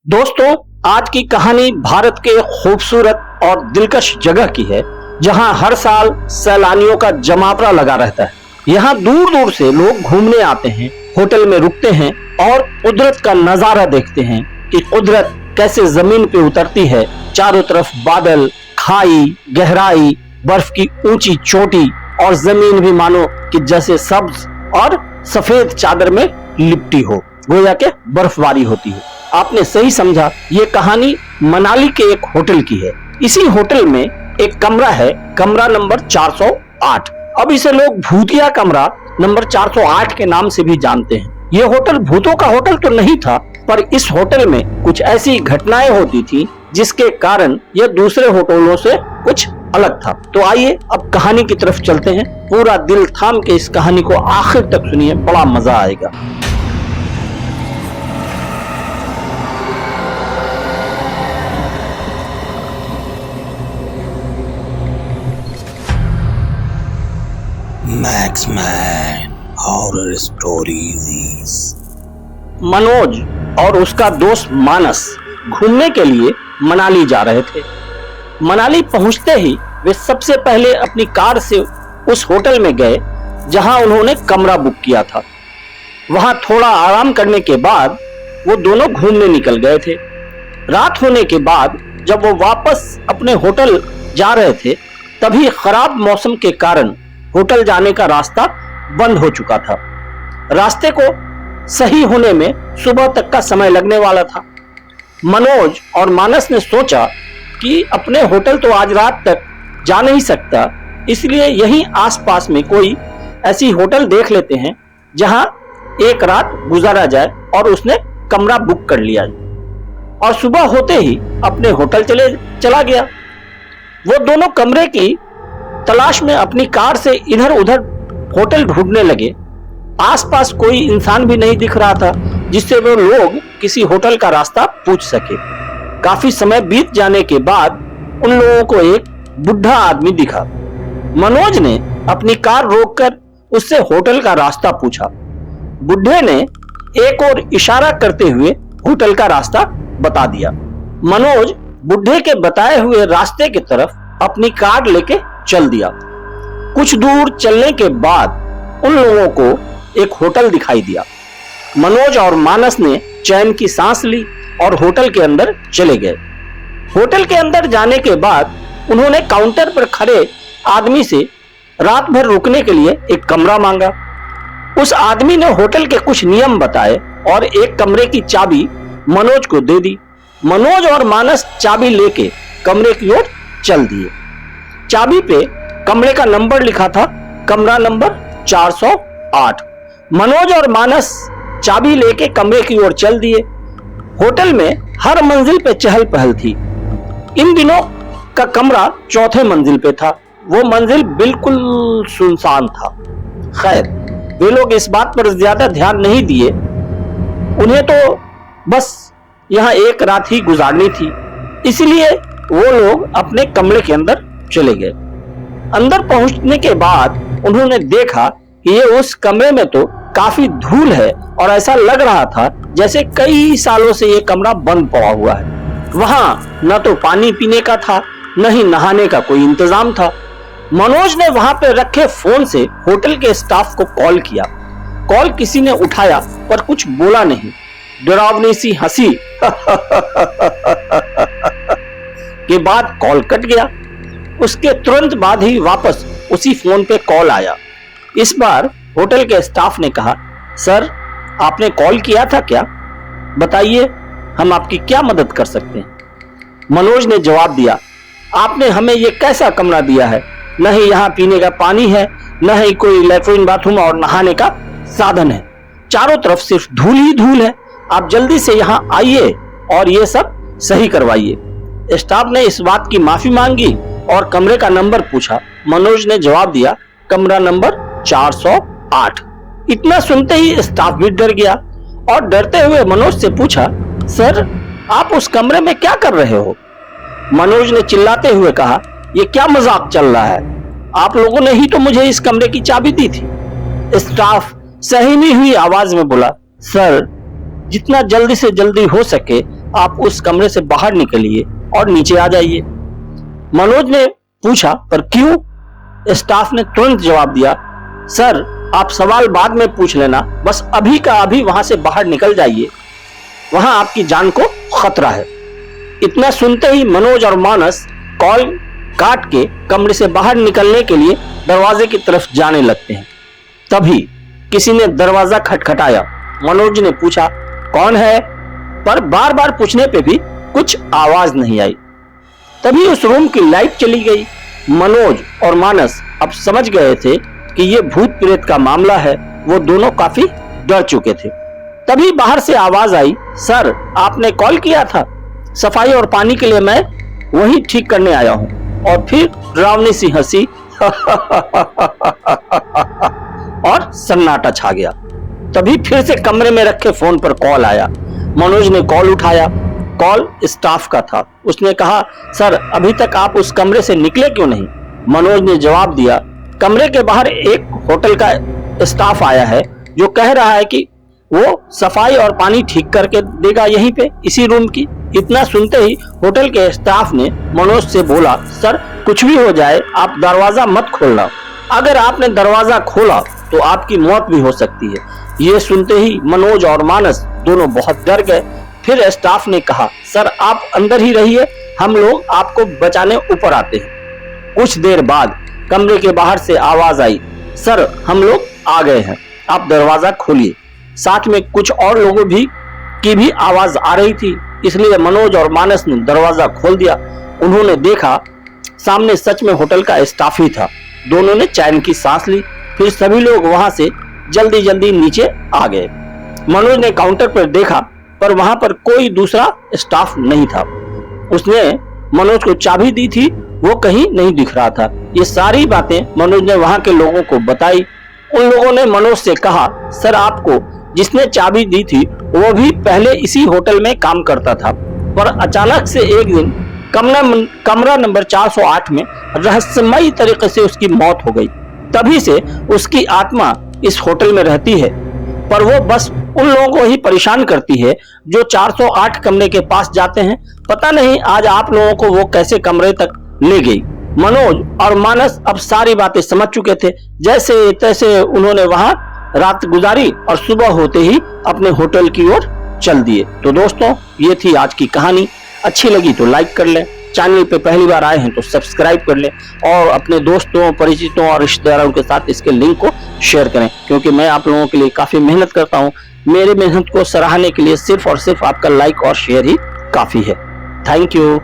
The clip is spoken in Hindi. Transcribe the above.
दोस्तों, आज की कहानी भारत के खूबसूरत और दिलकश जगह की है जहां हर साल सैलानियों का जमावड़ा लगा रहता है। यहां दूर दूर से लोग घूमने आते हैं, होटल में रुकते हैं और कुदरत का नजारा देखते हैं कि कुदरत कैसे जमीन पे उतरती है। चारों तरफ बादल, खाई, गहराई, बर्फ की ऊंची चोटी और जमीन भी मानो कि जैसे सब्ज और सफेद चादर में लिपटी हो, गोया के बर्फबारी होती है। आपने सही समझा, ये कहानी मनाली के एक होटल की है। इसी होटल में एक कमरा है, कमरा नंबर 408। अब इसे लोग भूतिया कमरा नंबर 408 के नाम से भी जानते हैं। ये होटल भूतों का होटल तो नहीं था, पर इस होटल में कुछ ऐसी घटनाएं होती थी जिसके कारण यह दूसरे होटलों से कुछ अलग था। तो आइए अब कहानी की तरफ चलते हैं। पूरा दिल थाम के इस कहानी को आखिर तक सुनिए, बड़ा मजा आएगा। मैक्समैन हॉरर स्टोरीज। मनोज और उसका दोस्त मानस घूमने के लिए मनाली जा रहे थे। मनाली पहुंचते ही वे सबसे पहले अपनी कार से उस होटल में गए जहां उन्होंने कमरा बुक किया था। वहां थोड़ा आराम करने के बाद वो दोनों घूमने निकल गए थे। रात होने के बाद जब वो वापस अपने होटल जा रहे थे, तभी खराब मौसम के कारण होटल जाने का रास्ता बंद हो चुका था। रास्ते को सही होने में सुबह तक का समय लगने वाला था। मनोज और मानस ने सोचा कि अपने होटल तो आज रात तक जा नहीं सकता, इसलिए यहीं आसपास में कोई ऐसी होटल देख लेते हैं जहां एक रात गुजारा जाए, और उसने कमरा बुक कर लिया और सुबह होते ही अपने होटल चला गया। वो दोनों कमरे की तलाश में अपनी कार से इधर उधर होटल ढूंढने लगे। आसपास कोई इंसान भी नहीं दिख रहा था जिससे वो लोग किसी होटल का रास्ता पूछ सके। काफी समय बीत जाने के बाद उन लोगों को एक बुढ़ा आदमी दिखा। मनोज ने अपनी कार रोककर उससे होटल का रास्ता पूछा। बुढ़े ने एक और इशारा करते हुए होटल का रास्ता बता दिया। मनोज बुढ़े के बताए हुए रास्ते की तरफ अपनी कार लेके चल दिया। कुछ दूर चलने के बाद उन लोगों को एक होटल दिखाई दिया। मनोज और मानस ने चैन की सांस ली और होटल के अंदर चले गए। होटल के अंदर जाने के बाद उन्होंने काउंटर पर खड़े आदमी से रात भर रुकने के लिए एक कमरा मांगा। उस आदमी ने होटल के कुछ नियम बताए और एक कमरे की चाबी मनोज को दे दी। मनोज और मानस चाबी लेके कमरे की ओर चल दिए। चाबी पे कमरे का नंबर लिखा था, कमरा नंबर 408। मनोज और मानस चाबी लेके कमरे की ओर चल दिए। होटल में हर मंजिल पे चहल पहल थी। इन दिनों का कमरा चौथे मंजिल पे था। वो मंजिल बिल्कुल सुनसान था। खैर, वे लोग इस बात पर ज्यादा ध्यान नहीं दिए। उन्हें तो बस यहाँ एक रात ही गुजारनी थी, इसलिए वो लोग अपने कमरे के अंदर चले गए। अंदर पहुंचने के बाद उन्होंने देखा कि ये उस कमरे में तो काफी धूल है और ऐसा लग रहा था जैसे कई सालों से ये कमरा बंद पड़ा हुआ है। वहां न तो पानी पीने का था, न ही नहाने का कोई इंतजाम था। मनोज ने वहां पे रखे फोन से होटल के स्टाफ को कॉल किया। कॉल किसी ने उठाया पर कुछ बोला नहीं। डरावनी सी हंसी के बाद कॉल कट गया। उसके तुरंत बाद ही वापस उसी फोन पे कॉल आया। इस बार होटल के स्टाफ ने कहा, सर आपने कॉल किया था क्या? बताइए, हम आपकी क्या मदद कर सकते हैं? मनोज ने जवाब दिया, आपने हमें ये कैसा कमरा दिया है? न ही यहाँ पीने का पानी है, न ही कोई लैट्रिन बाथरूम और नहाने का साधन है। चारों तरफ सिर्फ धूल ही धूल है। आप जल्दी से यहाँ आइए और ये सब सही करवाइए। स्टाफ ने इस बात की माफी मांगी और कमरे का नंबर पूछा। मनोज ने जवाब दिया, कमरा नंबर 408। इतना सुनते ही स्टाफ भी डर गया और डरते हुए मनोज से पूछा, सर आप उस कमरे में क्या कर रहे हो? मनोज ने चिल्लाते हुए कहा, ये क्या मजाक चल रहा है? आप लोगों ने ही तो मुझे इस कमरे की चाबी दी थी। स्टाफ सहमी हुई आवाज में बोला, सर जितना जल्दी से जल्दी हो सके आप उस कमरे से बाहर निकलिए और नीचे आ जाइए। मनोज ने पूछा, पर क्यों? स्टाफ ने तुरंत जवाब दिया, सर आप सवाल बाद में पूछ लेना, बस अभी का अभी वहां से बाहर निकल जाइए, वहां आपकी जान को खतरा है। इतना सुनते ही मनोज और मानस कॉल काट के कमरे से बाहर निकलने के लिए दरवाजे की तरफ जाने लगते हैं। तभी किसी ने दरवाजा खटखटाया। मनोज ने पूछा, कौन है? पर बार बार पूछने पे भी कुछ आवाज नहीं आई। तभी उस रूम की लाइट चली गई। मनोज और मानस अब समझ गए थे कि ये भूत प्रेत का मामला है। वो दोनों काफी डर चुके थे। तभी बाहर से आवाज आई, सर आपने कॉल किया था, सफाई और पानी के लिए मैं वही ठीक करने आया हूं। और फिर डरावनी सी हंसी और सन्नाटा छा गया। तभी फिर से कमरे में रखे फोन पर कॉल आया। मनोज ने कॉल उठाया। कॉल स्टाफ का था। उसने कहा, सर अभी तक आप उस कमरे से निकले क्यों नहीं? मनोज ने जवाब दिया, कमरे के बाहर एक होटल का स्टाफ आया है जो कह रहा है कि वो सफाई और पानी ठीक करके देगा यहीं पे, इसी रूम की। इतना सुनते ही होटल के स्टाफ ने मनोज से बोला, सर कुछ भी हो जाए आप दरवाजा मत खोलना, अगर आपने दरवाजा खोला तो आपकी मौत भी हो सकती है। ये सुनते ही मनोज और मानस दोनों बहुत डर गए। फिर स्टाफ ने कहा, सर आप अंदर ही रहिए, हम लोग आपको बचाने ऊपर आते हैं। कुछ देर बाद कमरे के बाहर से आवाज आई, सर हम लोग आ गए हैं, आप दरवाजा खोलिए। साथ में कुछ और लोगों की भी आवाज आ रही थी, इसलिए मनोज और मानस ने दरवाजा खोल दिया। उन्होंने देखा सामने सच में होटल का स्टाफ ही था। दोनों ने चैन की सांस ली। फिर सभी लोग वहां से जल्दी जल्दी नीचे आ गए। मनोज ने काउंटर पर देखा, पर वहां पर कोई दूसरा स्टाफ नहीं था। उसने मनोज को चाबी दी थी, वो कहीं नहीं दिख रहा था। ये सारी बातें मनोज ने वहां के लोगों को बताई। उन लोगों ने मनोज से कहा, सर आपको जिसने चाबी दी थी वो भी पहले इसी होटल में काम करता था, पर अचानक से एक दिन कमरा नंबर 408 में रहस्यमयी तरीके से उसकी मौत हो गई। तभी से उसकी आत्मा इस होटल में रहती है, पर वो बस उन लोगों को ही परेशान करती है जो 408 कमरे के पास जाते हैं। पता नहीं आज आप लोगों को वो कैसे कमरे तक ले गई। मनोज और मानस अब सारी बातें समझ चुके थे। जैसे तैसे उन्होंने वहां रात गुजारी और सुबह होते ही अपने होटल की ओर चल दिए। तो दोस्तों ये थी आज की कहानी। अच्छी लगी तो लाइक कर लें, चैनल पे पहली बार आए हैं तो सब्सक्राइब कर लें और अपने दोस्तों, परिचितों और रिश्तेदारों के साथ इसके लिंक को शेयर करें, क्योंकि मैं आप लोगों के लिए काफी मेहनत करता हूं। मेरे मेहनत को सराहने के लिए सिर्फ और सिर्फ आपका लाइक और शेयर ही काफी है। Thank you.